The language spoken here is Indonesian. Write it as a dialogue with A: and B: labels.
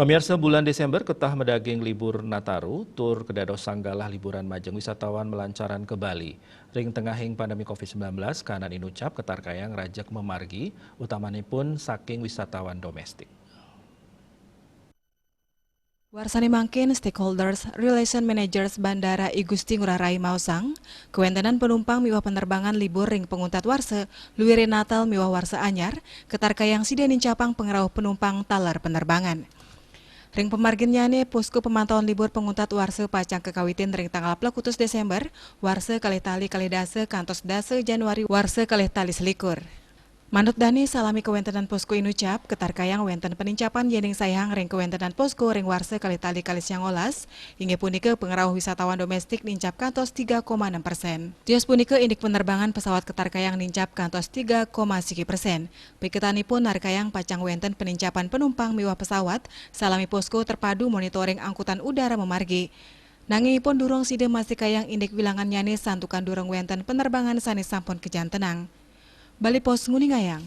A: Pemirsa, bulan Desember ketah medaging libur Nataru, tur kedados sanggalah liburan majeng wisatawan melancaran ke Bali. Ring tengahing pandemi COVID-19, kanan inucap ketar kayang rajak memargi, utamanipun saking wisatawan domestik.
B: Warsani mangkin stakeholders relation managers Bandara I Gusti Ngurah Rai Mausang, kewentenan penumpang miwah penerbangan libur ring penguntat warse, luwire Natal miwah warse anyar, ketar kayang sidenin capang pengerauh penumpang talar penerbangan. Ring pemargin nyane posko pemantauan libur penguntat warse pacang kekawitin ring tanggal 20 Desember, warse kalih tali kalih dase kantos dase Januari warse kalih tali selikur. Manut Dani salami kewentenan posko inucap, ketar kayang wenten penincapan yening sayang ring kewentenan posko ring warse kali tali kali siang olas, hingga punike pengerauh wisatawan domestik nincap kantos 3,6%. Tios punike indik penerbangan pesawat ketar kayang nincap kantos 3,1%. Piketanipun narkayang pacang wenten penincapan penumpang miwah pesawat, salami posko terpadu monitoring angkutan udara memargi. Nangingipun durung side masih kayang indik wilangan nyane santukan durung wenten penerbangan sanes sampun kejan tenang. Bali Pos Nguningayang.